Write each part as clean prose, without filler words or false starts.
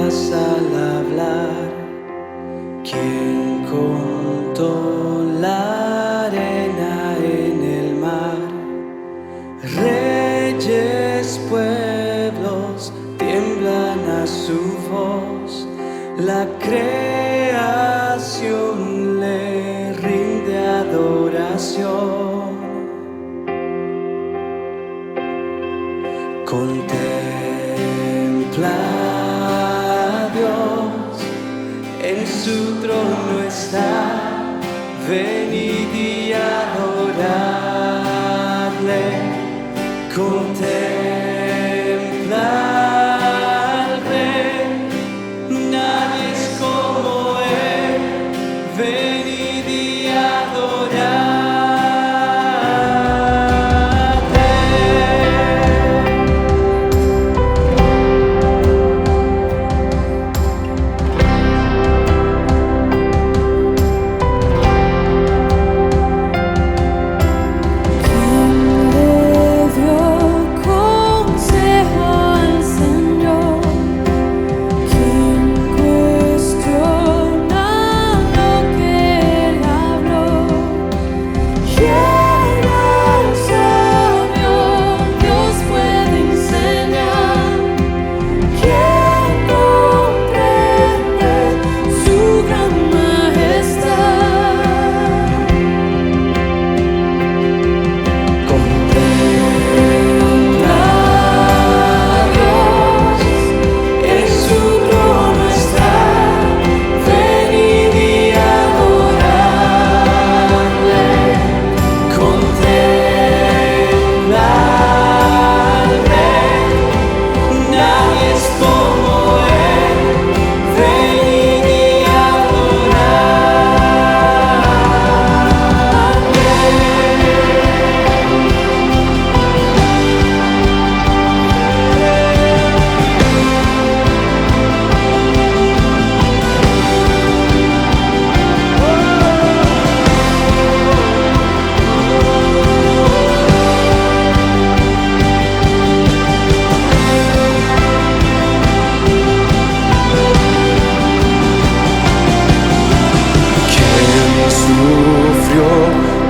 palabras al hablar. ¿Quién contó la arena en el mar? Reyes, pueblos tiemblan a su voz. La creación le rinde adoración. Contempla a Dios, en su trono está. Venid y adoradle. Contempla al Rey, nadie es como Él. Venid y adoradle.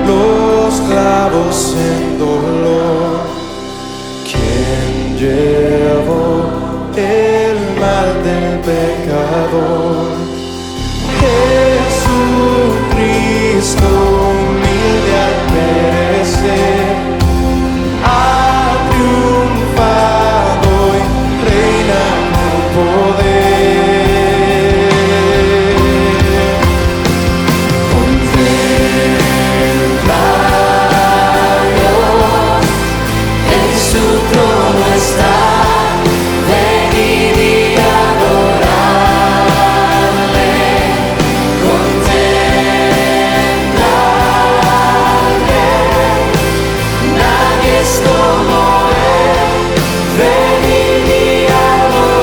Los clavos en dolor, quien llevó el mal del pecador. Jesucristo, humilde al perecer, ha triunfado y reina con poder. Como Él, venid y adoradle.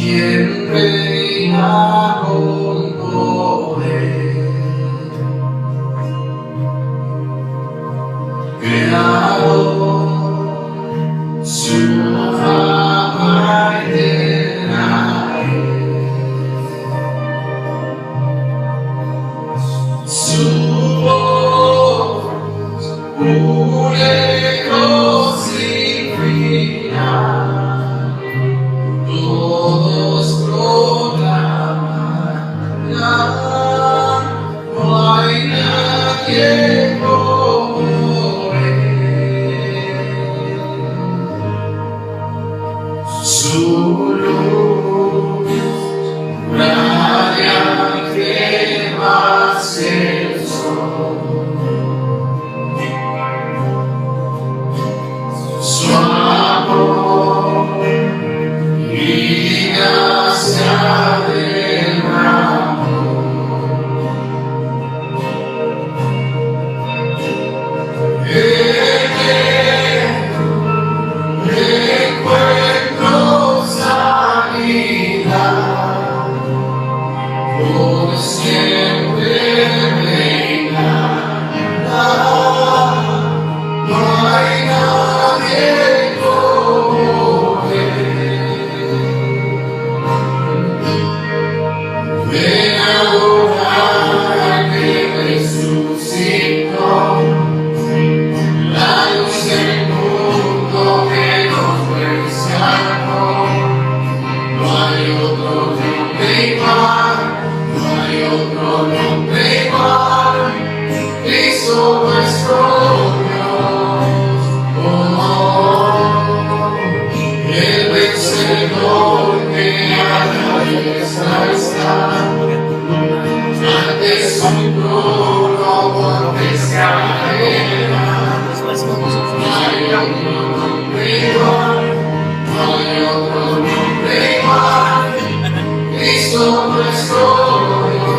quien reina con poder, creador, su fama eterna es, su voz un eco sin final, todos proclamarán, no hay nadie como él. Su luz radiante más el sol, su amor y gracia derramó. Encuentro sanidad, por siempre reinará. No hay nadie como él. Ven ahora que resucitó, la luz del mundo que nos rescató. No hay otro nombre igual, no hay otro nombre igual, Cristo nuestro Dios. Oh, el vencedor que a la diestra está, ante su trono montes caerán. No hay otro nombre igual, no hay otro nombre igual, Cristo nuestro Dios.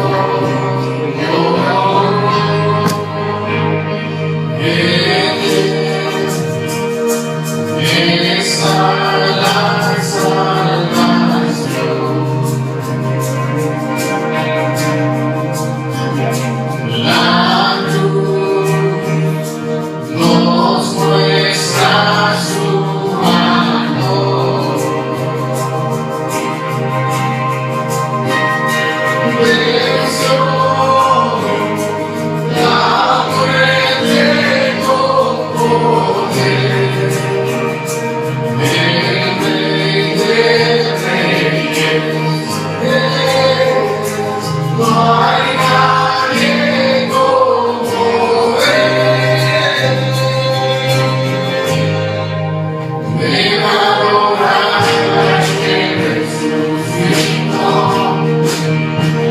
Él está la salvación, la cruz nos muestra su amor. Venció la muerte con poder, el Rey de Reyes es, no hay nadie como él. Ven ahora que resucitó,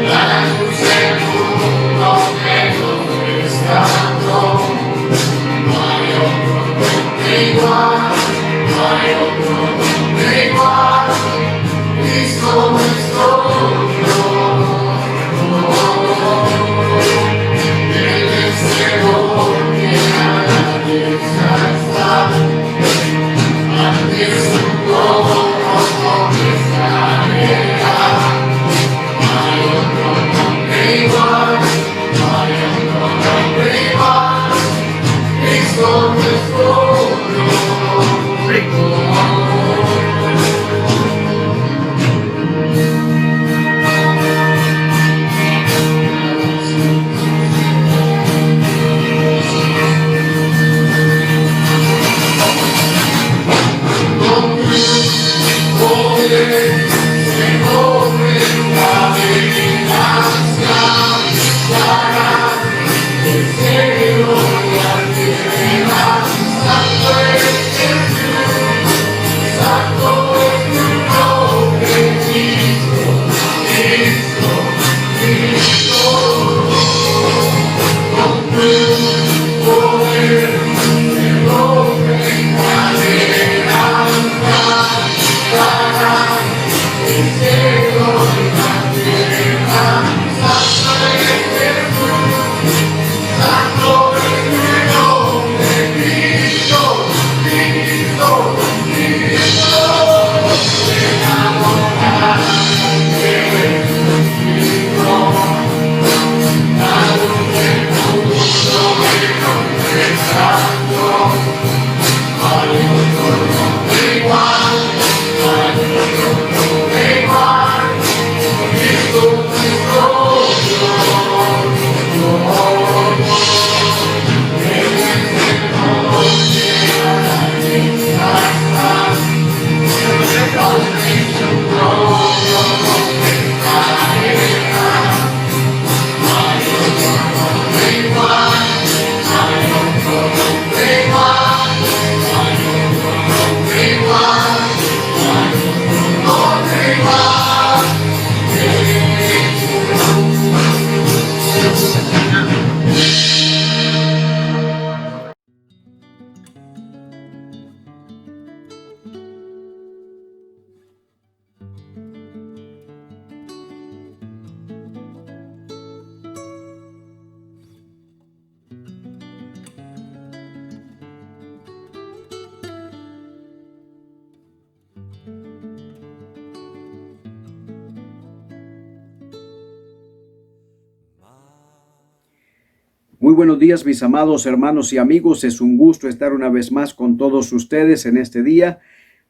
la luz del mundo que nos rescató. No hay otro nombre igual, no hay otro nombre igual, Cristo nuestro Dios. El vencedor que a la diestra está, ante su trono montes caerán. No hay otro nombre igual, no hay otro nombre igual, Cristo nuestro Dios. buenos días, mis amados hermanos y amigos. Es un gusto estar una vez más con todos ustedes en este día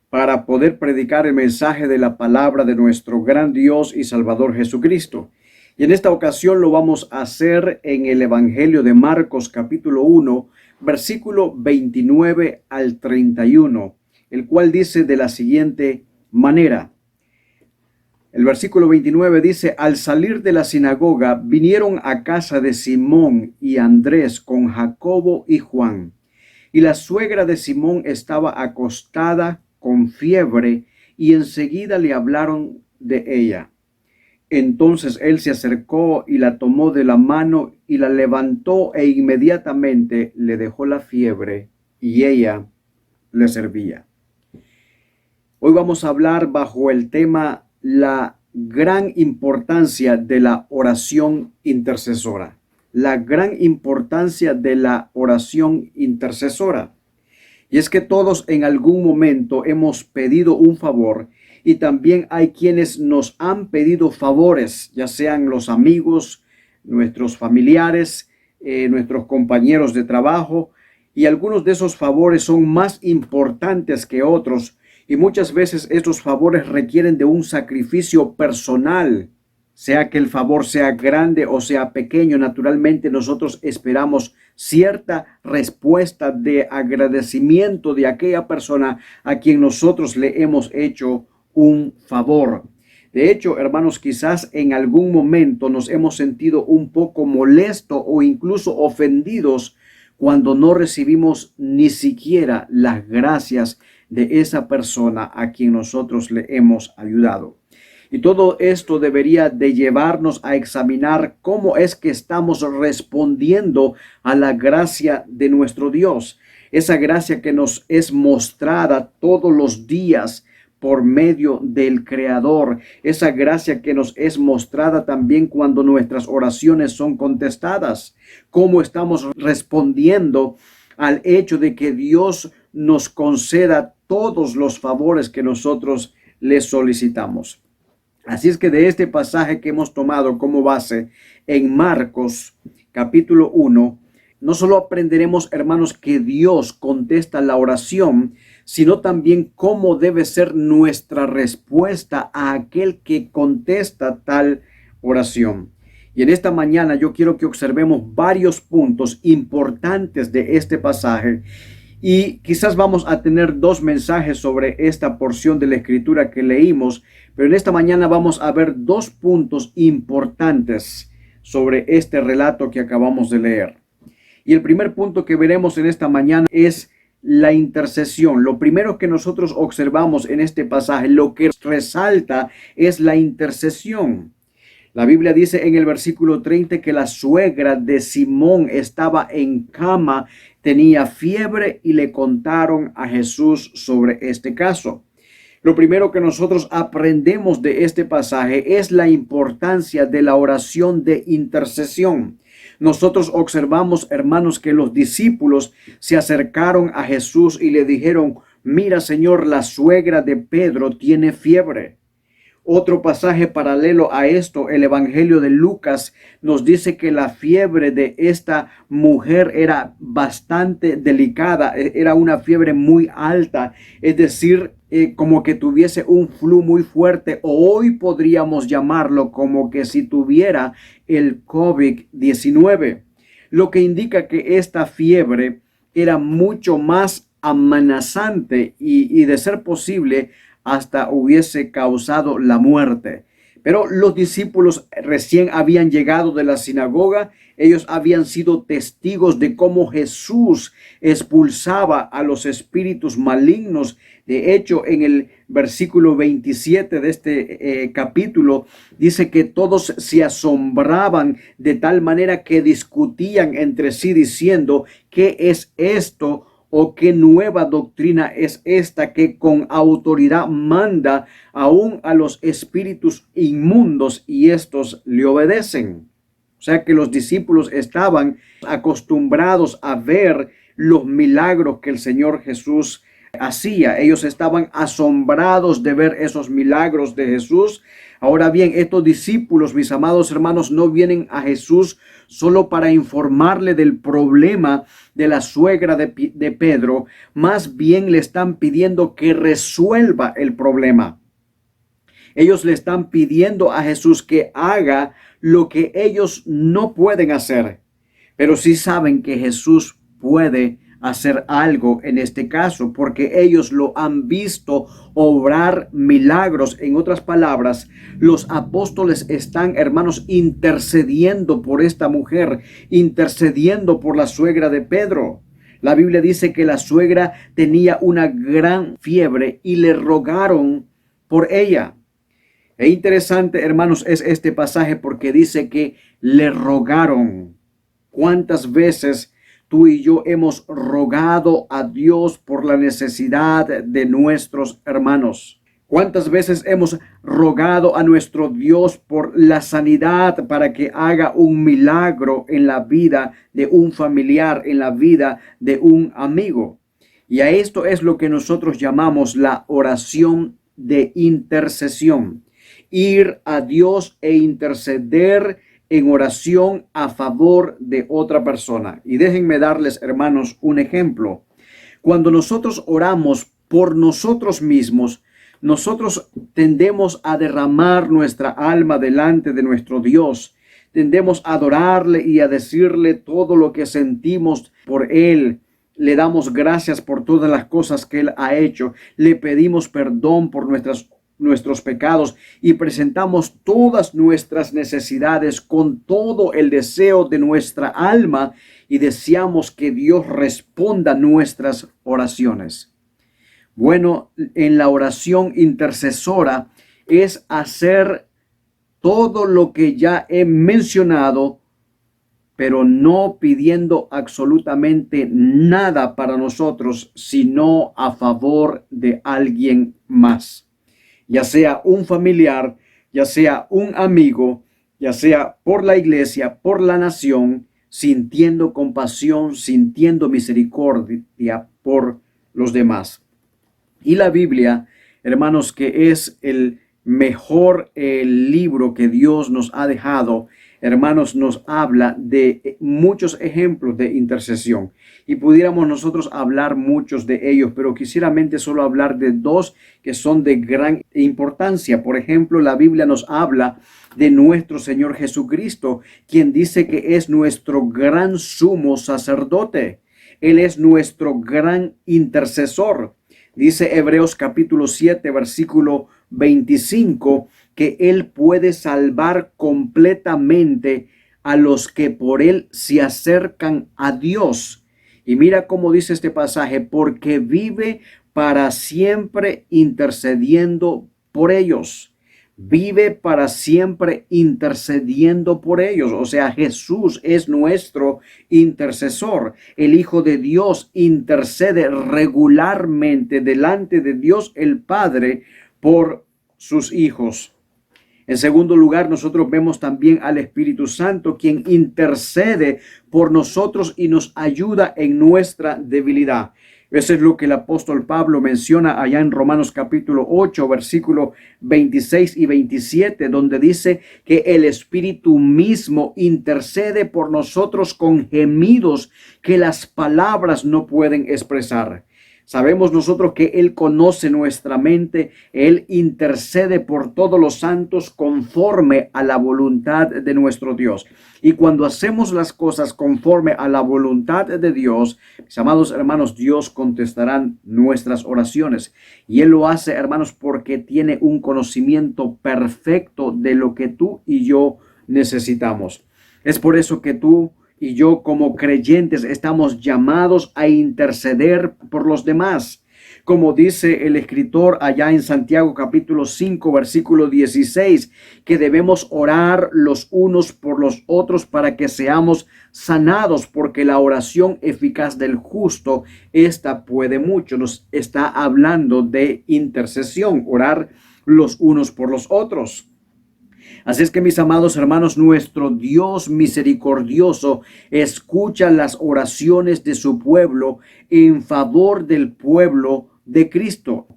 para poder predicar el mensaje de la palabra de nuestro gran Dios y Salvador Jesucristo. Y en esta ocasión lo vamos a hacer en el Evangelio de Marcos, capítulo 1, versículo 29 al 31, el cual dice de la siguiente manera. El versículo 29 dice: al salir de la sinagoga, vinieron a casa de Simón y Andrés con Jacobo y Juan. Y la suegra de Simón estaba acostada con fiebre, y enseguida le hablaron de ella. Entonces él se acercó y la tomó de la mano y la levantó, e inmediatamente le dejó la fiebre, y ella le servía. Hoy vamos a hablar bajo el tema la gran importancia de la oración intercesora. La gran importancia de la oración intercesora. Y es que todos en algún momento hemos pedido un favor, y también hay quienes nos han pedido favores, ya sean los amigos, nuestros familiares, nuestros compañeros de trabajo, y algunos de esos favores son más importantes que otros. Y muchas veces estos favores requieren de un sacrificio personal, sea que el favor sea grande o sea pequeño. Naturalmente nosotros esperamos cierta respuesta de agradecimiento de aquella persona a quien nosotros le hemos hecho un favor. De hecho, hermanos, quizás en algún momento nos hemos sentido un poco molestos o incluso ofendidos cuando no recibimos ni siquiera las gracias de esa persona a quien nosotros le hemos ayudado. Y todo esto debería de llevarnos a examinar cómo es que estamos respondiendo a la gracia de nuestro Dios. Esa gracia que nos es mostrada todos los días por medio del Creador. Esa gracia que nos es mostrada también cuando nuestras oraciones son contestadas. Cómo estamos respondiendo al hecho de que Dios nos conceda todos los favores que nosotros le solicitamos. Así es que de este pasaje que hemos tomado como base en Marcos capítulo 1, no solo aprenderemos, hermanos, que Dios contesta la oración, sino también cómo debe ser nuestra respuesta a aquel que contesta tal oración. Y en esta mañana yo quiero que observemos varios puntos importantes de este pasaje. Y quizás vamos a tener dos mensajes sobre esta porción de la escritura que leímos, pero en esta mañana vamos a ver dos puntos importantes sobre este relato que acabamos de leer. Y el primer punto que veremos en esta mañana es la intercesión. Lo primero que nosotros observamos en este pasaje, lo que resalta es la intercesión. La Biblia dice en el versículo 30 que la suegra de Simón estaba en cama, tenía fiebre, y le contaron a Jesús sobre este caso. Lo primero que nosotros aprendemos de este pasaje es la importancia de la oración de intercesión. Nosotros observamos, hermanos, que los discípulos se acercaron a Jesús y le dijeron: mira, Señor, la suegra de Pedro tiene fiebre. Otro pasaje paralelo a esto, el Evangelio de Lucas, nos dice que la fiebre de esta mujer era bastante delicada, era una fiebre muy alta, es decir, como que tuviese un flu muy fuerte, o hoy podríamos llamarlo como que si tuviera el COVID-19, lo que indica que esta fiebre era mucho más amenazante y de ser posible, hasta hubiese causado la muerte. Pero los discípulos recién habían llegado de la sinagoga. Ellos habían sido testigos de cómo Jesús expulsaba a los espíritus malignos. De hecho, en el versículo 27 de este capítulo, dice que todos se asombraban de tal manera que discutían entre sí diciendo: ¿qué es esto? ¿O qué nueva doctrina es esta que con autoridad manda aún a los espíritus inmundos y estos le obedecen? O sea que los discípulos estaban acostumbrados a ver los milagros que el Señor Jesús hacía. Ellos estaban asombrados de ver esos milagros de Jesús. Ahora bien, estos discípulos, mis amados hermanos, no vienen a Jesús solo para informarle del problema de la suegra de Pedro, más bien le están pidiendo que resuelva el problema. Ellos le están pidiendo a Jesús que haga lo que ellos no pueden hacer, pero sí saben que Jesús puede hacer algo en este caso, porque ellos lo han visto obrar milagros. En otras palabras, los apóstoles están, hermanos, intercediendo por esta mujer, intercediendo por la suegra de Pedro. La Biblia dice que la suegra tenía una gran fiebre y le rogaron por ella. E interesante, hermanos, es este pasaje porque dice que le rogaron. ¿Cuántas veces tú y yo hemos rogado a Dios por la necesidad de nuestros hermanos? ¿Cuántas veces hemos rogado a nuestro Dios por la sanidad para que haga un milagro en la vida de un familiar, en la vida de un amigo? Y a esto es lo que nosotros llamamos la oración de intercesión. Ir a Dios e interceder en oración a favor de otra persona. Y déjenme darles, hermanos, un ejemplo. Cuando nosotros oramos por nosotros mismos, nosotros tendemos a derramar nuestra alma delante de nuestro Dios. Tendemos a adorarle y a decirle todo lo que sentimos por Él. Le damos gracias por todas las cosas que Él ha hecho. Le pedimos perdón por nuestros pecados y presentamos todas nuestras necesidades con todo el deseo de nuestra alma y deseamos que Dios responda nuestras oraciones. Bueno, en la oración intercesora es hacer todo lo que ya he mencionado, pero no pidiendo absolutamente nada para nosotros, sino a favor de alguien más. Ya sea un familiar, ya sea un amigo, ya sea por la iglesia, por la nación, sintiendo compasión, sintiendo misericordia por los demás. Y la Biblia, hermanos, que es el mejor libro que Dios nos ha dejado, hermanos, nos habla de muchos ejemplos de intercesión y pudiéramos nosotros hablar muchos de ellos, pero quisiera solo hablar de dos que son de gran importancia. Por ejemplo, la Biblia nos habla de nuestro Señor Jesucristo, quien dice que es nuestro gran sumo sacerdote. Él es nuestro gran intercesor. Dice Hebreos capítulo 7, versículo 25, que Él puede salvar completamente a los que por Él se acercan a Dios. Y mira cómo dice este pasaje, porque vive para siempre intercediendo por ellos. Vive para siempre intercediendo por ellos. O sea, Jesús es nuestro intercesor. El Hijo de Dios intercede regularmente delante de Dios el Padre por sus hijos. En segundo lugar, nosotros vemos también al Espíritu Santo, quien intercede por nosotros y nos ayuda en nuestra debilidad. Eso es lo que el apóstol Pablo menciona allá en Romanos capítulo 8, versículo 26 y 27, donde dice que el Espíritu mismo intercede por nosotros con gemidos que las palabras no pueden expresar. Sabemos nosotros que Él conoce nuestra mente, Él intercede por todos los santos conforme a la voluntad de nuestro Dios. Y cuando hacemos las cosas conforme a la voluntad de Dios, mis amados hermanos, Dios contestará nuestras oraciones. Y Él lo hace, hermanos, porque tiene un conocimiento perfecto de lo que tú y yo necesitamos. Es por eso que tú y yo como creyentes estamos llamados a interceder por los demás. Como dice el escritor allá en Santiago capítulo 5 versículo 16, que debemos orar los unos por los otros para que seamos sanados, porque la oración eficaz del justo, esta puede mucho. Nos está hablando de intercesión, orar los unos por los otros. Así es que, mis amados hermanos, nuestro Dios misericordioso escucha las oraciones de su pueblo en favor del pueblo de Cristo.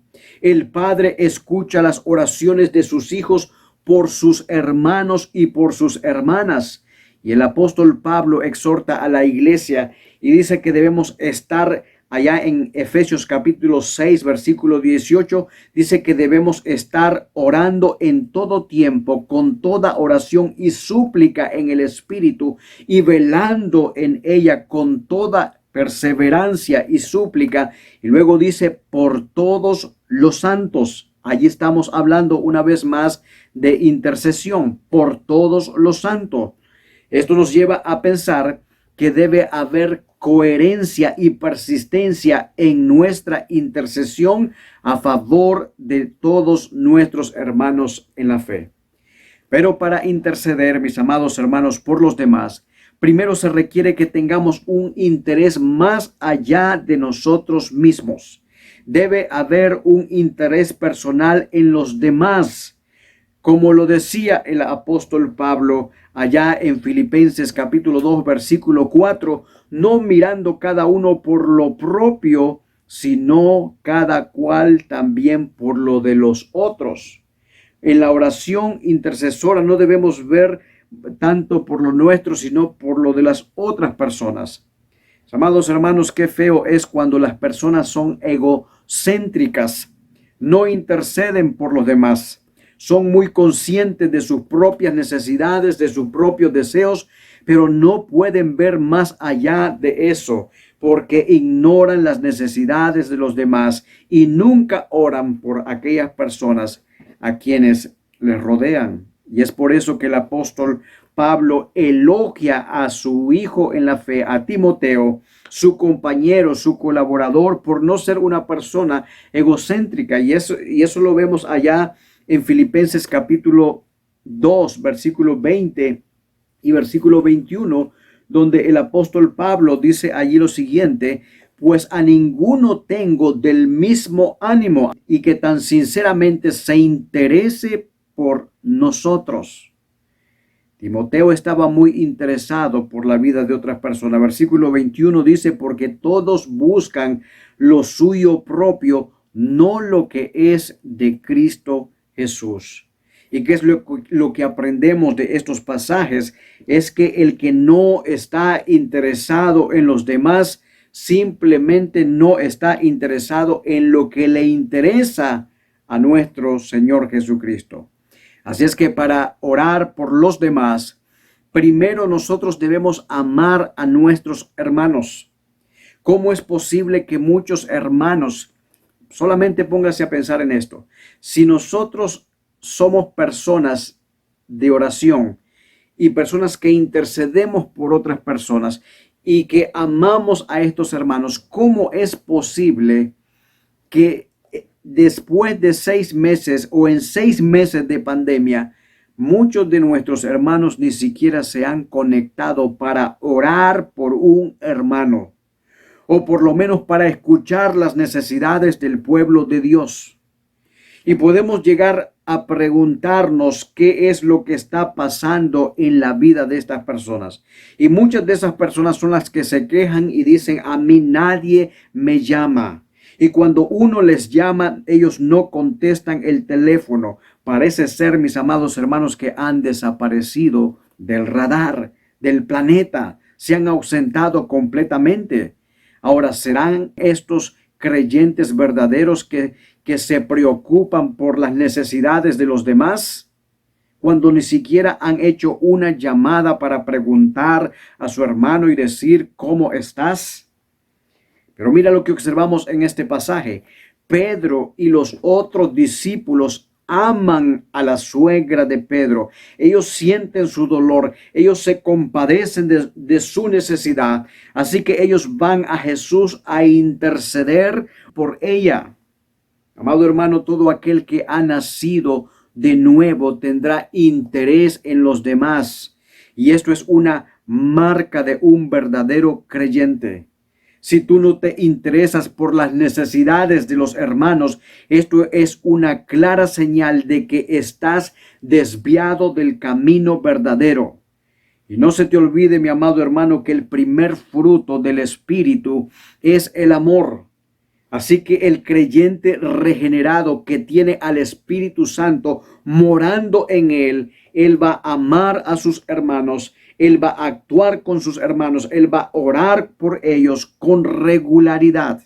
El Padre escucha las oraciones de sus hijos por sus hermanos y por sus hermanas. Y el apóstol Pablo exhorta a la iglesia y dice que debemos estar allá en Efesios capítulo 6, versículo 18, dice que debemos estar orando en todo tiempo, con toda oración y súplica en el Espíritu, y velando en ella con toda perseverancia y súplica. Y luego dice, por todos los santos. Allí estamos hablando una vez más de intercesión, por todos los santos. Esto nos lleva a pensar que debe haber coherencia y persistencia en nuestra intercesión a favor de todos nuestros hermanos en la fe. Pero para interceder, mis amados hermanos, por los demás, primero se requiere que tengamos un interés más allá de nosotros mismos. Debe haber un interés personal en los demás. Como lo decía el apóstol Pablo allá en Filipenses capítulo 2, versículo 4, no mirando cada uno por lo propio, sino cada cual también por lo de los otros. En la oración intercesora no debemos ver tanto por lo nuestro, sino por lo de las otras personas. Amados hermanos, qué feo es cuando las personas son egocéntricas, no interceden por los demás. Son muy conscientes de sus propias necesidades, de sus propios deseos, pero no pueden ver más allá de eso porque ignoran las necesidades de los demás y nunca oran por aquellas personas a quienes les rodean. Y es por eso que el apóstol Pablo elogia a su hijo en la fe, a Timoteo, su compañero, su colaborador, por no ser una persona egocéntrica. Y eso lo vemos allá en Filipenses capítulo 2, versículo 20 y versículo 21, donde el apóstol Pablo dice allí lo siguiente: pues a ninguno tengo del mismo ánimo y que tan sinceramente se interese por nosotros. Timoteo estaba muy interesado por la vida de otras personas. Versículo 21 dice, porque todos buscan lo suyo propio, no lo que es de Cristo Jesús. ¿Y qué es lo que aprendemos de estos pasajes? Es que el que no está interesado en los demás simplemente no está interesado en lo que le interesa a nuestro Señor Jesucristo. Así es que para orar por los demás, primero nosotros debemos amar a nuestros hermanos. ¿Cómo es posible que muchos hermanos, solamente póngase a pensar en esto, si nosotros somos personas de oración y personas que intercedemos por otras personas y que amamos a estos hermanos, ¿cómo es posible que después de 6 meses o en 6 meses de pandemia, muchos de nuestros hermanos ni siquiera se han conectado para orar por un hermano, o por lo menos para escuchar las necesidades del pueblo de Dios? Y podemos llegar a preguntarnos qué es lo que está pasando en la vida de estas personas. Y muchas de esas personas son las que se quejan y dicen, a mí nadie me llama. Y cuando uno les llama, ellos no contestan el teléfono. Parece ser, mis amados hermanos, que han desaparecido del radar, del planeta. Se han ausentado completamente. Ahora, ¿serán estos creyentes verdaderos que se preocupan por las necesidades de los demás, cuando ni siquiera han hecho una llamada para preguntar a su hermano y decir cómo estás? Pero mira lo que observamos en este pasaje. Pedro y los otros discípulos aman a la suegra de Pedro. Ellos sienten su dolor. Ellos se compadecen de su necesidad. Así que ellos van a Jesús a interceder por ella. Amado hermano, todo aquel que ha nacido de nuevo tendrá interés en los demás. Y esto es una marca de un verdadero creyente. Si tú no te interesas por las necesidades de los hermanos, esto es una clara señal de que estás desviado del camino verdadero. Y no se te olvide, mi amado hermano, que el primer fruto del Espíritu es el amor. Así que el creyente regenerado que tiene al Espíritu Santo morando en él va a amar a sus hermanos, él va a actuar con sus hermanos, él va a orar por ellos con regularidad.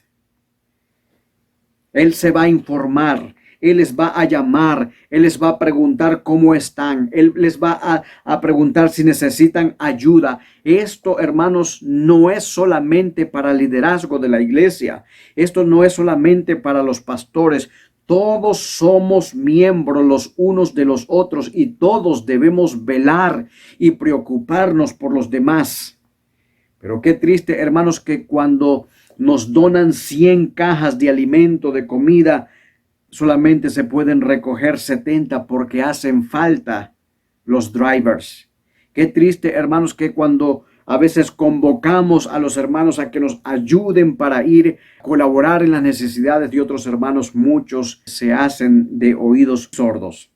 Él se va a informar, él les va a llamar, él les va a preguntar cómo están, él les va a preguntar si necesitan ayuda. Esto, hermanos, no es solamente para el liderazgo de la iglesia, esto no es solamente para los pastores. Todos somos miembros los unos de los otros y todos debemos velar y preocuparnos por los demás. Pero qué triste, hermanos, que cuando nos donan 100 cajas de alimento, de comida, solamente se pueden recoger 70 porque hacen falta los drivers. Qué triste, hermanos, que cuando a veces convocamos a los hermanos a que nos ayuden para ir a colaborar en las necesidades de otros hermanos, muchos se hacen de oídos sordos.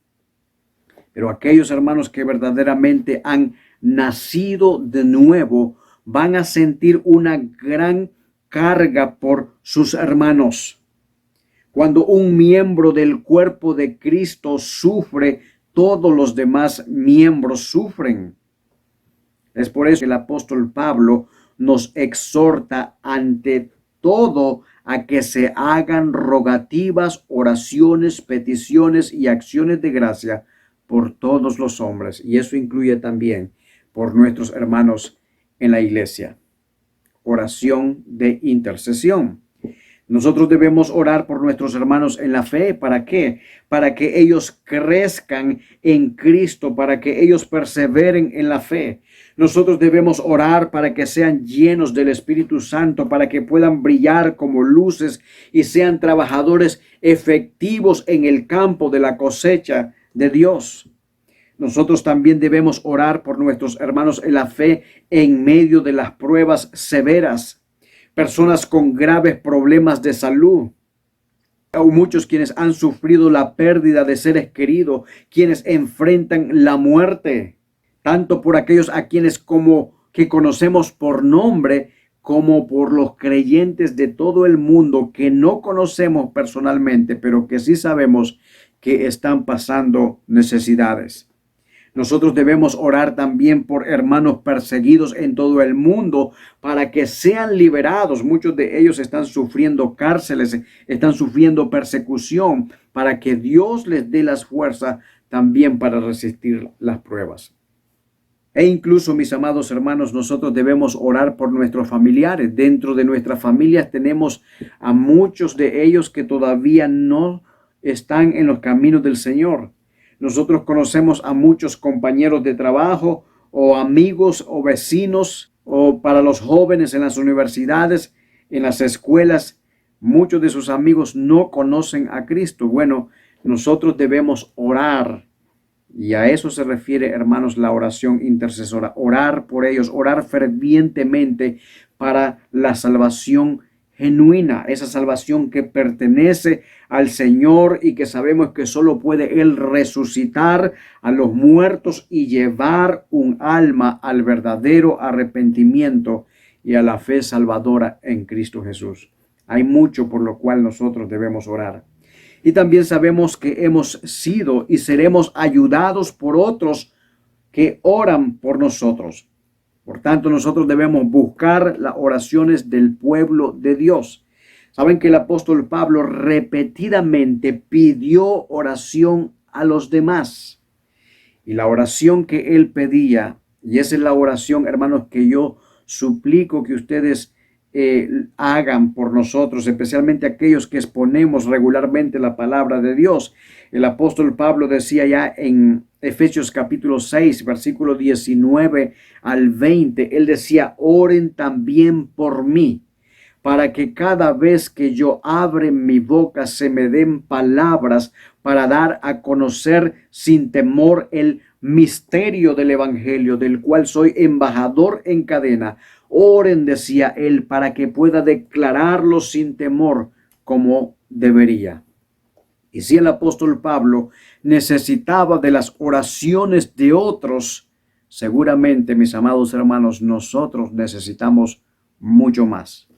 Pero aquellos hermanos que verdaderamente han nacido de nuevo van a sentir una gran carga por sus hermanos. Cuando un miembro del cuerpo de Cristo sufre, todos los demás miembros sufren. Es por eso que el apóstol Pablo nos exhorta ante todo a que se hagan rogativas, oraciones, peticiones y acciones de gracia por todos los hombres. Y eso incluye también por nuestros hermanos en la iglesia. Oración de intercesión. Nosotros debemos orar por nuestros hermanos en la fe. ¿Para qué? Para que ellos crezcan en Cristo, para que ellos perseveren en la fe. Nosotros debemos orar para que sean llenos del Espíritu Santo, para que puedan brillar como luces y sean trabajadores efectivos en el campo de la cosecha de Dios. Nosotros también debemos orar por nuestros hermanos en la fe en medio de las pruebas severas. Personas con graves problemas de salud. Hay muchos quienes han sufrido la pérdida de seres queridos, quienes enfrentan la muerte, tanto por aquellos a quienes como que conocemos por nombre, como por los creyentes de todo el mundo que no conocemos personalmente, pero que sí sabemos que están pasando necesidades. Nosotros debemos orar también por hermanos perseguidos en todo el mundo para que sean liberados. Muchos de ellos están sufriendo cárceles, están sufriendo persecución, para que Dios les dé las fuerzas también para resistir las pruebas. E incluso, mis amados hermanos, nosotros debemos orar por nuestros familiares. Dentro de nuestras familias tenemos a muchos de ellos que todavía no están en los caminos del Señor. Nosotros conocemos a muchos compañeros de trabajo o amigos o vecinos, o para los jóvenes en las universidades, en las escuelas. Muchos de sus amigos no conocen a Cristo. Bueno, nosotros debemos orar. Y a eso se refiere, hermanos, la oración intercesora. Orar por ellos, orar fervientemente para la salvación genuina, esa salvación que pertenece al Señor y que sabemos que solo puede Él resucitar a los muertos y llevar un alma al verdadero arrepentimiento y a la fe salvadora en Cristo Jesús. Hay mucho por lo cual nosotros debemos orar. Y también sabemos que hemos sido y seremos ayudados por otros que oran por nosotros. Por tanto, nosotros debemos buscar las oraciones del pueblo de Dios. Saben que el apóstol Pablo repetidamente pidió oración a los demás. Y la oración que él pedía, y esa es la oración, hermanos, que yo suplico que ustedes hagan por nosotros, especialmente aquellos que exponemos regularmente la palabra de Dios. El apóstol Pablo decía ya en Efesios capítulo 6, versículo 19 al 20, él decía: oren también por mí, para que cada vez que yo abre mi boca se me den palabras para dar a conocer sin temor el misterio del evangelio, del cual soy embajador en cadena. Oren, decía él, para que pueda declararlo sin temor como debería. Y si el apóstol Pablo necesitaba de las oraciones de otros, seguramente, mis amados hermanos, nosotros necesitamos mucho más.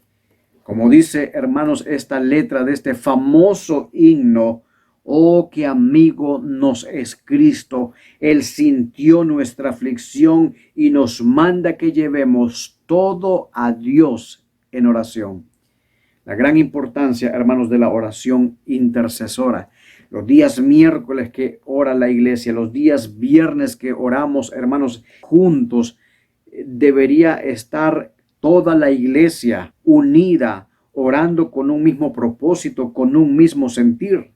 Como dice, hermanos, esta letra de este famoso himno: oh, qué amigo nos es Cristo. Él sintió nuestra aflicción y nos manda que llevemos todo a Dios en oración. La gran importancia, hermanos, de la oración intercesora. Los días miércoles que ora la iglesia, los días viernes que oramos, hermanos, juntos, debería estar toda la iglesia unida, orando con un mismo propósito, con un mismo sentir.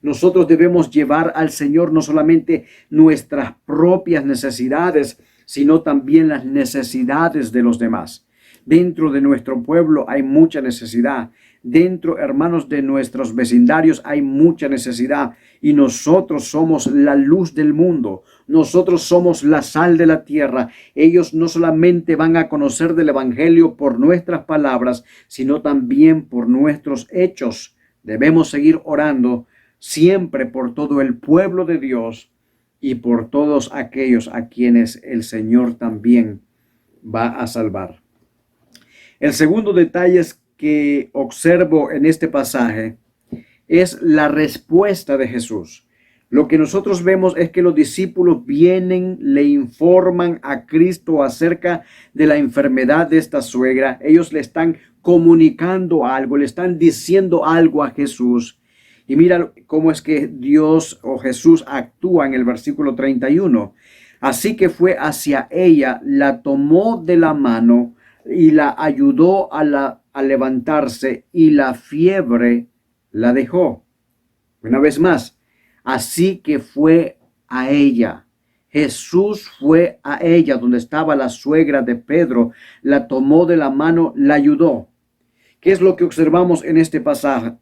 Nosotros debemos llevar al Señor no solamente nuestras propias necesidades, sino también las necesidades de los demás. Dentro de nuestro pueblo hay mucha necesidad. Dentro, hermanos, de nuestros vecindarios hay mucha necesidad. Y nosotros somos la luz del mundo. Nosotros somos la sal de la tierra. Ellos no solamente van a conocer del evangelio por nuestras palabras, sino también por nuestros hechos. Debemos seguir orando siempre por todo el pueblo de Dios y por todos aquellos a quienes el Señor también va a salvar. El segundo detalle que observo en este pasaje es la respuesta de Jesús. Lo que nosotros vemos es que los discípulos vienen, le informan a Cristo acerca de la enfermedad de esta suegra. Ellos le están comunicando algo, le están diciendo algo a Jesús. Y mira cómo es que Dios o Jesús actúa en el versículo 31. Así que fue hacia ella, la tomó de la mano y la ayudó a levantarse, y la fiebre la dejó. Una vez más, así que fue a ella. Jesús fue a ella, donde estaba la suegra de Pedro, la tomó de la mano, la ayudó. ¿Qué es lo que observamos en este pasaje?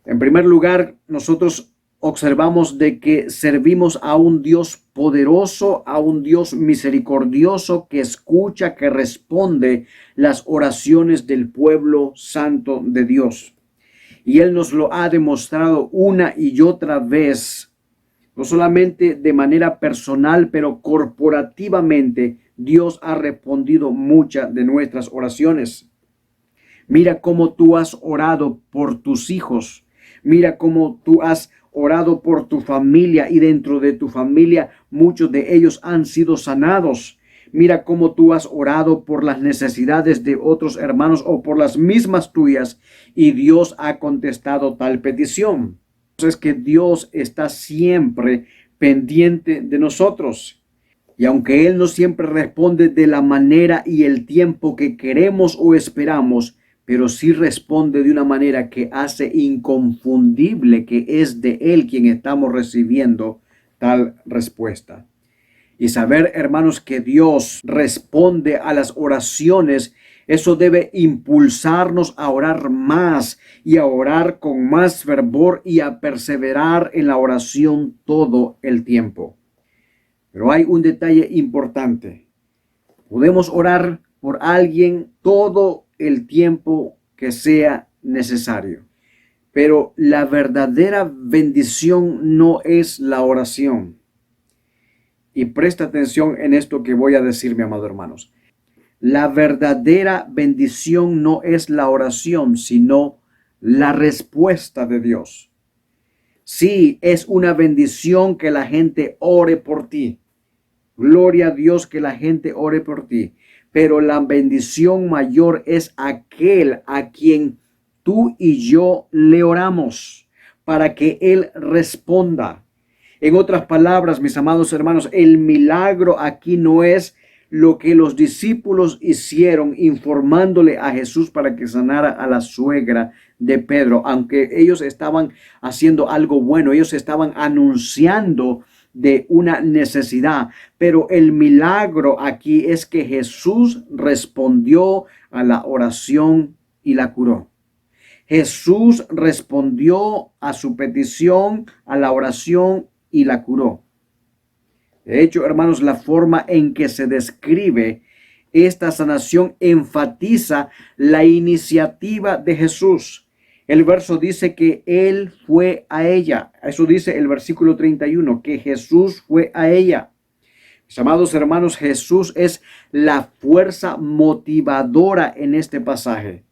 En primer lugar, nosotros observamos de que servimos a un Dios poderoso, a un Dios misericordioso que escucha, que responde las oraciones del pueblo santo de Dios. Y Él nos lo ha demostrado una y otra vez, no solamente de manera personal, pero corporativamente. Dios ha respondido muchas de nuestras oraciones. Mira cómo tú has orado por tus hijos. Mira cómo tú has orado por tu familia, y dentro de tu familia muchos de ellos han sido sanados. Mira cómo tú has orado por las necesidades de otros hermanos o por las mismas tuyas, y Dios ha contestado tal petición. Es que Dios está siempre pendiente de nosotros. Y aunque Él no siempre responde de la manera y el tiempo que queremos o esperamos, pero sí responde de una manera que hace inconfundible que es de Él quien estamos recibiendo tal respuesta. Y saber, hermanos, que Dios responde a las oraciones, eso debe impulsarnos a orar más y a orar con más fervor y a perseverar en la oración todo el tiempo. Pero hay un detalle importante. Podemos orar por alguien todo el tiempo que sea necesario, pero la verdadera bendición no es la oración. Y presta atención en esto que voy a decir, mi amado hermanos. La verdadera bendición no es la oración, sino la respuesta de Dios. Sí, es una bendición que la gente ore por ti. Gloria a Dios que la gente ore por ti. Pero la bendición mayor es aquel a quien tú y yo le oramos para que Él responda. En otras palabras, mis amados hermanos, el milagro aquí no es lo que los discípulos hicieron informándole a Jesús para que sanara a la suegra de Pedro. Aunque ellos estaban haciendo algo bueno, ellos estaban anunciando de una necesidad, pero el milagro aquí es que Jesús respondió a la oración y la curó. Jesús respondió a su petición, a la oración, y la curó. De hecho, hermanos, la forma en que se describe esta sanación enfatiza la iniciativa de Jesús. El verso dice que Él fue a ella. Eso dice el versículo 31, que Jesús fue a ella. Mis amados hermanos, Jesús es la fuerza motivadora en este pasaje.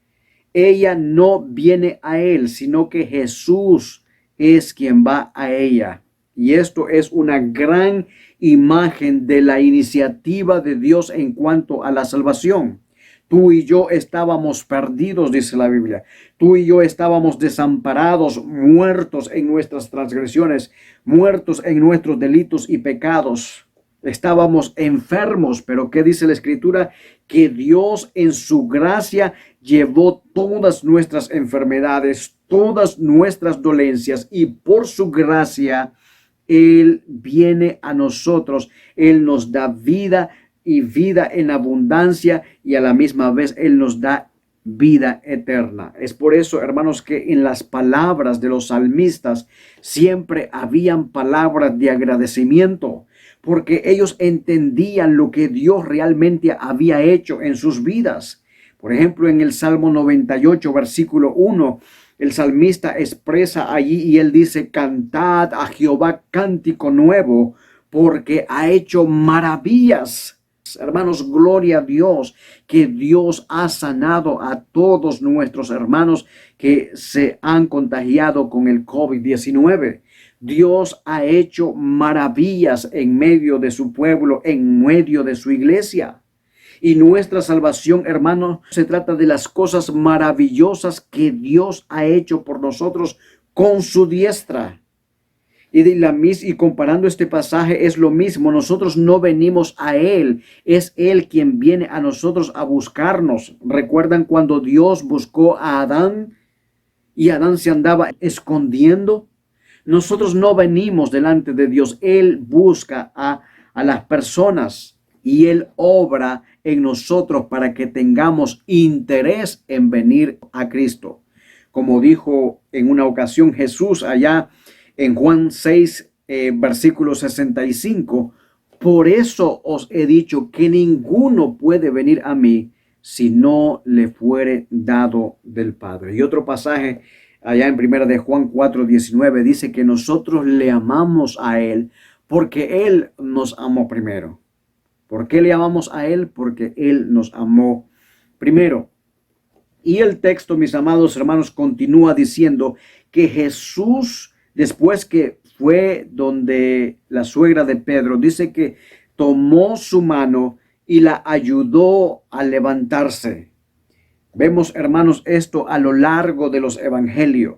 ella no viene a él, sino que Jesús es quien va a ella. Y esto es una gran imagen de la iniciativa de Dios en cuanto a la salvación. Tú y yo estábamos perdidos, dice la Biblia. Tú y yo estábamos desamparados, muertos en nuestras transgresiones, muertos en nuestros delitos y pecados. Estábamos enfermos, pero ¿qué dice la Escritura? Que Dios en su gracia llevó todas nuestras enfermedades, todas nuestras dolencias, y por su gracia Él viene a nosotros. Él nos da vida y vida en abundancia, y a la misma vez Él nos da vida eterna. Es por eso, hermanos, que en las palabras de los salmistas siempre habían palabras de agradecimiento, porque ellos entendían lo que Dios realmente había hecho en sus vidas. Por ejemplo, en el Salmo 98, versículo 1, el salmista expresa allí y él dice: cantad a Jehová cántico nuevo, porque ha hecho maravillas. Hermanos, gloria a Dios, que Dios ha sanado a todos nuestros hermanos que se han contagiado con el COVID-19. Dios ha hecho maravillas en medio de su pueblo, en medio de su iglesia. Y nuestra salvación, hermanos, se trata de las cosas maravillosas que Dios ha hecho por nosotros con su diestra. Y comparando este pasaje es lo mismo. Nosotros no venimos a Él, es Él quien viene a nosotros a buscarnos. ¿Recuerdan cuando Dios buscó a Adán y Adán se andaba escondiendo? Nosotros no venimos delante de Dios. Él busca a las personas y Él obra en nosotros para que tengamos interés en venir a Cristo. Como dijo en una ocasión Jesús allá en Juan 6, versículo 65, por eso os he dicho que ninguno puede venir a mí si no le fuere dado del Padre. Y otro pasaje allá en primera de Juan 4, 19 dice que nosotros le amamos a Él porque Él nos amó primero. ¿Por qué le amamos a Él? Porque Él nos amó primero. Y el texto, mis amados hermanos, continúa diciendo que Jesús, después que fue donde la suegra de Pedro, dice que tomó su mano y la ayudó a levantarse. Vemos, hermanos, esto a lo largo de los evangelios.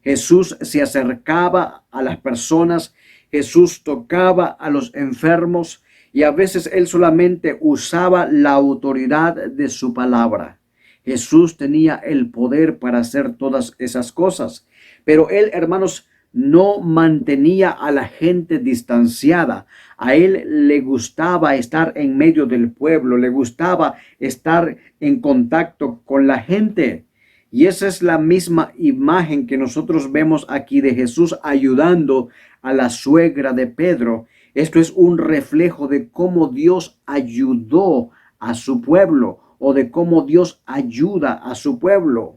Jesús se acercaba a las personas, Jesús tocaba a los enfermos y a veces Él solamente usaba la autoridad de su palabra. Jesús tenía el poder para hacer todas esas cosas, pero Él, hermanos, no mantenía a la gente distanciada. A Él le gustaba estar en medio del pueblo, le gustaba estar en contacto con la gente. Y esa es la misma imagen que nosotros vemos aquí de Jesús ayudando a la suegra de Pedro. Esto es un reflejo de cómo Dios ayudó a su pueblo o de cómo Dios ayuda a su pueblo.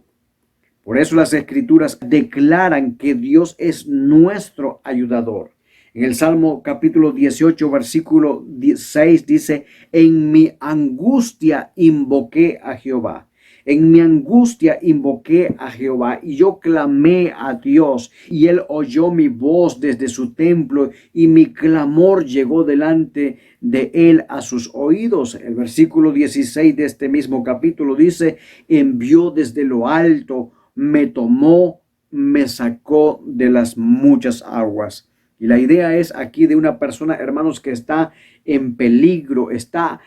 Por eso las Escrituras declaran que Dios es nuestro ayudador. En el Salmo capítulo 18, versículo 6 dice: en mi angustia invoqué a Jehová. En mi angustia invoqué a Jehová y yo clamé a Dios y Él oyó mi voz desde su templo y mi clamor llegó delante de Él a sus oídos. El versículo 16 de este mismo capítulo dice: envió desde lo alto, me tomó, me sacó de las muchas aguas. Y la idea es aquí de una persona, hermanos, que está en peligro, está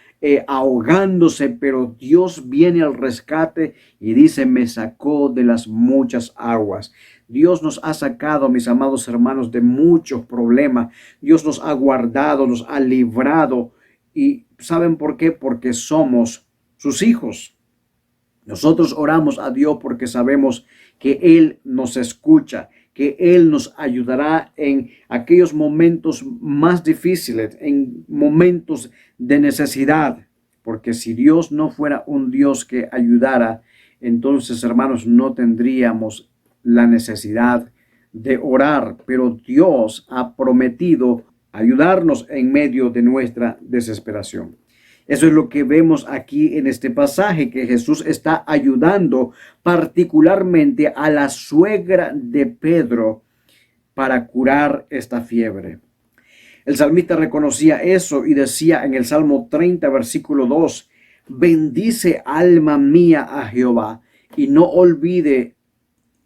ahogándose, pero Dios viene al rescate y dice: me sacó de las muchas aguas. Dios nos ha sacado, mis amados hermanos, de muchos problemas. Dios nos ha guardado, nos ha librado. ¿Y saben por qué? Porque somos sus hijos. Nosotros oramos a Dios porque sabemos que Él nos escucha, que Él nos ayudará en aquellos momentos más difíciles, en momentos de necesidad. Porque si Dios no fuera un Dios que ayudara, entonces, hermanos, no tendríamos la necesidad de orar. Pero Dios ha prometido ayudarnos en medio de nuestra desesperación. Eso es lo que vemos aquí en este pasaje, que Jesús está ayudando particularmente a la suegra de Pedro para curar esta fiebre. El salmista reconocía eso y decía en el Salmo 30, versículo 2, bendice alma mía a Jehová y no olvide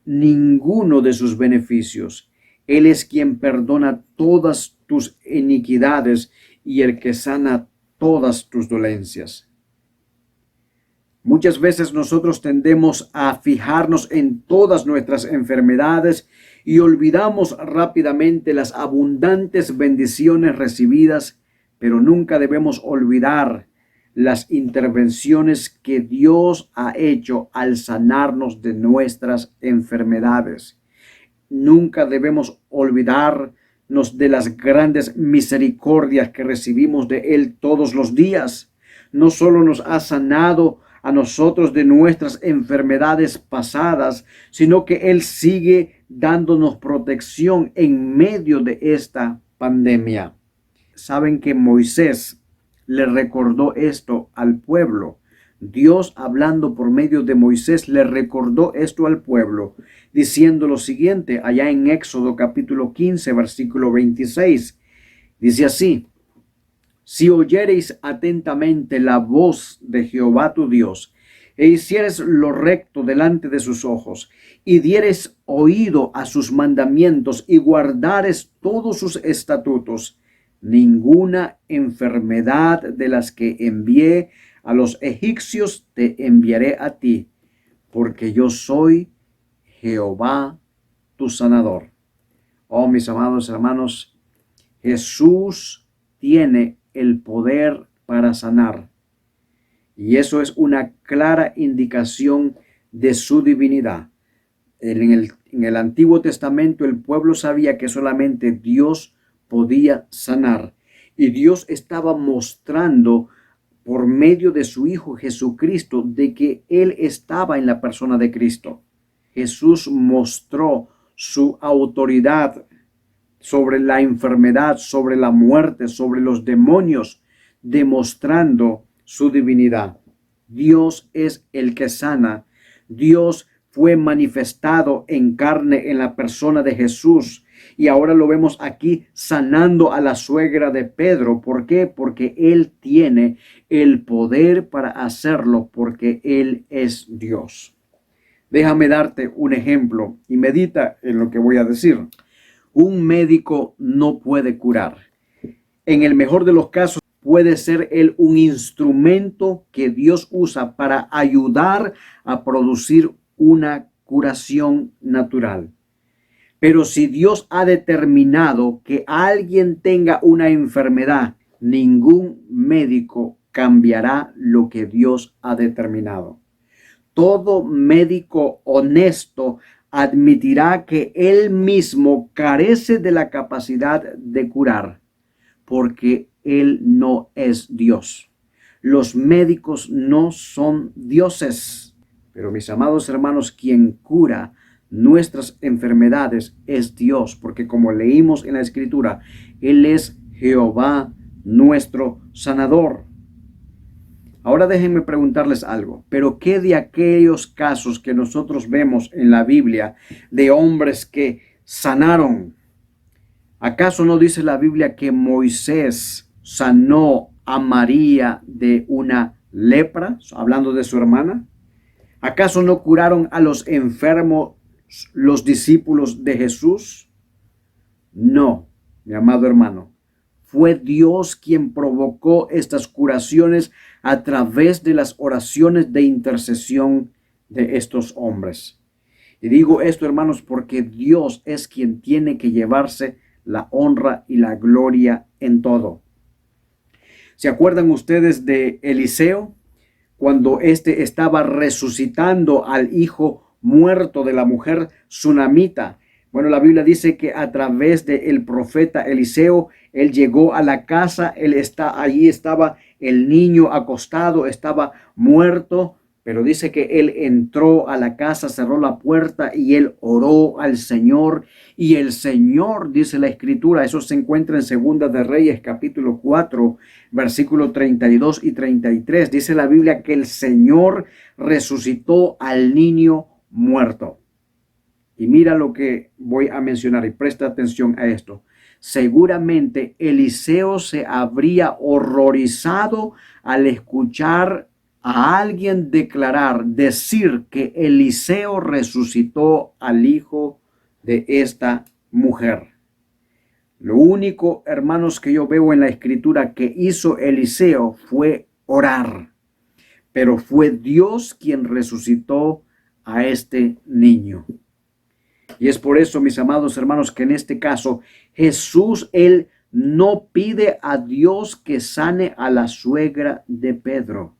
ninguno de sus beneficios. Él es quien perdona todas tus iniquidades y el que sana todas tus dolencias. Muchas veces nosotros tendemos a fijarnos en todas nuestras enfermedades y olvidamos rápidamente las abundantes bendiciones recibidas, pero nunca debemos olvidar las intervenciones que Dios ha hecho al sanarnos de nuestras enfermedades. Nunca debemos olvidarnos de las grandes misericordias que recibimos de Él todos los días. No solo nos ha sanado a nosotros de nuestras enfermedades pasadas, sino que Él sigue dándonos protección en medio de esta pandemia. Saben que Moisés le recordó esto al pueblo. Dios, hablando por medio de Moisés, le recordó esto al pueblo, diciendo lo siguiente, allá en Éxodo capítulo 15, versículo 26. Dice así: si oyereis atentamente la voz de Jehová tu Dios, e hicieres lo recto delante de sus ojos, y dieres oído a sus mandamientos, y guardares todos sus estatutos, ninguna enfermedad de las que envié a los egipcios te enviaré a ti, porque yo soy Jehová tu sanador. Oh, mis amados hermanos, Jesús tiene el poder para sanar. Y eso es una clara indicación de su divinidad. En el Antiguo Testamento el pueblo sabía que solamente Dios podía sanar. Y Dios estaba mostrando por medio de su Hijo Jesucristo de que Él estaba en la persona de Cristo. Jesús mostró su autoridad sobre la enfermedad, sobre la muerte, sobre los demonios, demostrando su divinidad. Dios es el que sana. Dios fue manifestado en carne en la persona de Jesús. Y ahora lo vemos aquí sanando a la suegra de Pedro. ¿Por qué? Porque Él tiene el poder para hacerlo, porque Él es Dios. Déjame darte un ejemplo y medita en lo que voy a decir. Un médico no puede curar. En el mejor de los casos, puede ser él un instrumento que Dios usa para ayudar a producir una curación natural. Pero si Dios ha determinado que alguien tenga una enfermedad, ningún médico cambiará lo que Dios ha determinado. Todo médico honesto admitirá que él mismo carece de la capacidad de curar, porque él no es Dios. Los médicos no son dioses, pero mis amados hermanos, quien cura nuestras enfermedades es Dios, porque como leímos en la Escritura, Él es Jehová nuestro sanador. Ahora déjenme preguntarles algo, pero ¿qué de aquellos casos que nosotros vemos en la Biblia de hombres que sanaron? ¿Acaso no dice la Biblia que Moisés sanó a María de una lepra, hablando de su hermana? ¿Acaso no curaron a los enfermos los discípulos de Jesús? No, mi amado hermano. Fue Dios quien provocó estas curaciones a través de las oraciones de intercesión de estos hombres. Y digo esto, hermanos, porque Dios es quien tiene que llevarse la honra y la gloria en todo. ¿Se acuerdan ustedes de Eliseo? Cuando éste estaba resucitando al hijo muerto de la mujer sunamita. Bueno, la Biblia dice que a través del profeta Eliseo, él llegó a la casa, allí estaba el niño acostado, estaba muerto, Pero dice que él entró a la casa, cerró la puerta y él oró al Señor. Y el Señor, dice la Escritura, eso se encuentra en Segunda de Reyes, capítulo 4, versículos 32 y 33. Dice la Biblia que el Señor resucitó al niño muerto. Y mira lo que voy a mencionar y presta atención a esto. Seguramente Eliseo se habría horrorizado al escuchar a alguien decir que Eliseo resucitó al hijo de esta mujer. Lo único, hermanos, que yo veo en la Escritura que hizo Eliseo fue orar, pero fue Dios quien resucitó a este niño. Y es por eso, mis amados hermanos, que en este caso Jesús, él no pide a Dios que sane a la suegra de Pedro.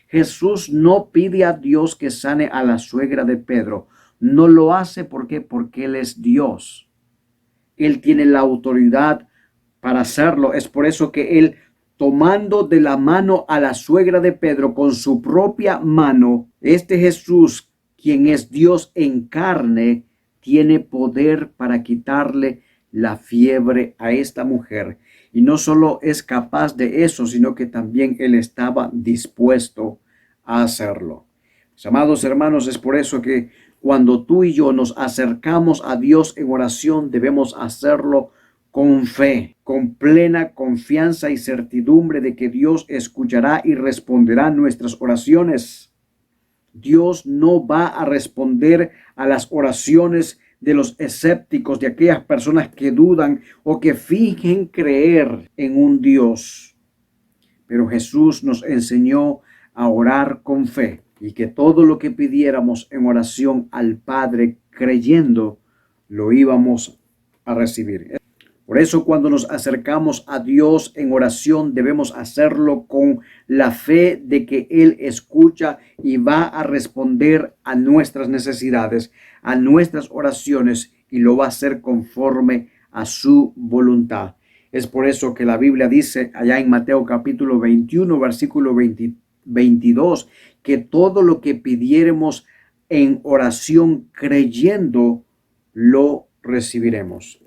Jesús no pide a Dios que sane a la suegra de Pedro. No lo hace ¿por qué? Porque Él es Dios. Él tiene la autoridad para hacerlo. Es por eso que Él, tomando de la mano a la suegra de Pedro con su propia mano, este Jesús, quien es Dios en carne, tiene poder para quitarle la fiebre a esta mujer. Y no solo es capaz de eso, sino que también él estaba dispuesto a hacerlo. Mis amados hermanos, es por eso que cuando tú y yo nos acercamos a Dios en oración, debemos hacerlo con fe, con plena confianza y certidumbre de que Dios escuchará y responderá nuestras oraciones. Dios no va a responder a las oraciones de los escépticos, de aquellas personas que dudan o que fingen creer en un Dios. Pero Jesús nos enseñó a orar con fe y que todo lo que pidiéramos en oración al Padre creyendo, lo íbamos a recibir. Por eso cuando nos acercamos a Dios en oración debemos hacerlo con la fe de que Él escucha y va a responder a nuestras necesidades, a nuestras oraciones y lo va a hacer conforme a su voluntad. Es por eso que la Biblia dice allá en Mateo capítulo 21, versículo 22, que todo lo que pidiéremos en oración creyendo, lo recibiremos.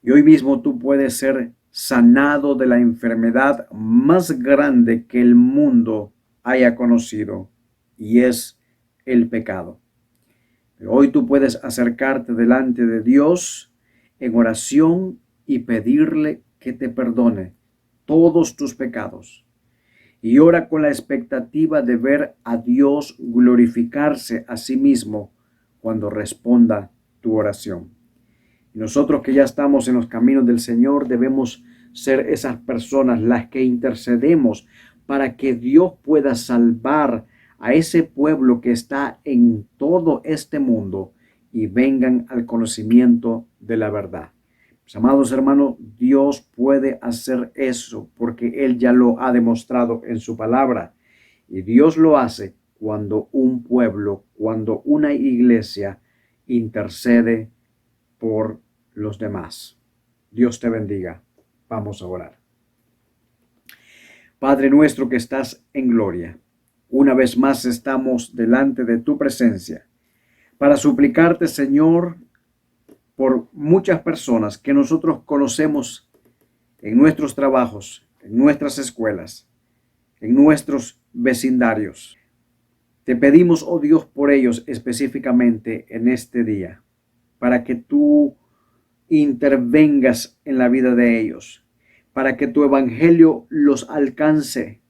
Y hoy mismo tú puedes ser sanado de la enfermedad más grande que el mundo haya conocido, y es el pecado. Pero hoy tú puedes acercarte delante de Dios en oración y pedirle que te perdone todos tus pecados. Y ora con la expectativa de ver a Dios glorificarse a sí mismo cuando responda tu oración. Y nosotros que ya estamos en los caminos del Señor debemos ser esas personas las que intercedemos para que Dios pueda salvar a ese pueblo que está en todo este mundo y vengan al conocimiento de la verdad. Mis amados hermanos, Dios puede hacer eso porque Él ya lo ha demostrado en su palabra. Y Dios lo hace cuando un pueblo, cuando una iglesia intercede por los demás. Dios te bendiga. Vamos a orar. Padre nuestro que estás en gloria, una vez más estamos delante de tu presencia para suplicarte, Señor, por muchas personas que nosotros conocemos en nuestros trabajos, en nuestras escuelas, en nuestros vecindarios. Te pedimos, oh Dios, por ellos específicamente en este día, para que tú intervengas en la vida de ellos, para que tu evangelio los alcance,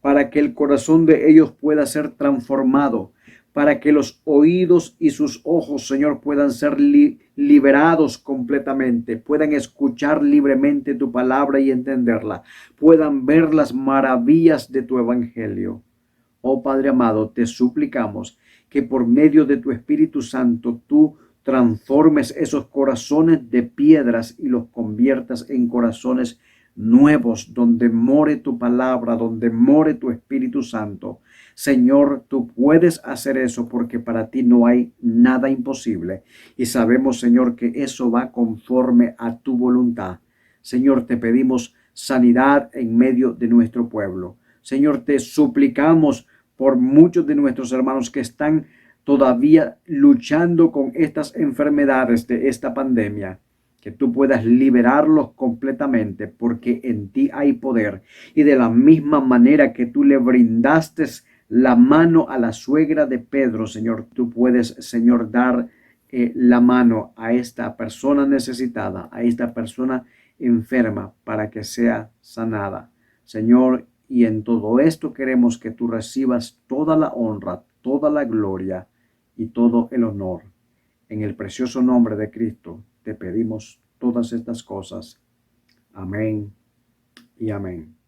para que el corazón de ellos pueda ser transformado, para que los oídos y sus ojos, Señor, puedan ser liberados completamente, puedan escuchar libremente tu palabra y entenderla, puedan ver las maravillas de tu evangelio. Oh Padre amado, te suplicamos que por medio de tu Espíritu Santo tú transformes esos corazones de piedras y los conviertas en corazones nuevos, donde more tu palabra, donde more tu Espíritu Santo. Señor, tú puedes hacer eso porque para ti no hay nada imposible. Y sabemos, Señor, que eso va conforme a tu voluntad. Señor, te pedimos sanidad en medio de nuestro pueblo. Señor, te suplicamos por muchos de nuestros hermanos que están todavía luchando con estas enfermedades de esta pandemia, que tú puedas liberarlos completamente, porque en ti hay poder. Y de la misma manera que tú le brindaste la mano a la suegra de Pedro, Señor, tú puedes, Señor, dar la mano a esta persona necesitada, a esta persona enferma, para que sea sanada, Señor. Y en todo esto queremos que tú recibas toda la honra, toda la gloria y todo el honor. En el precioso nombre de Cristo te pedimos todas estas cosas. Amén y amén.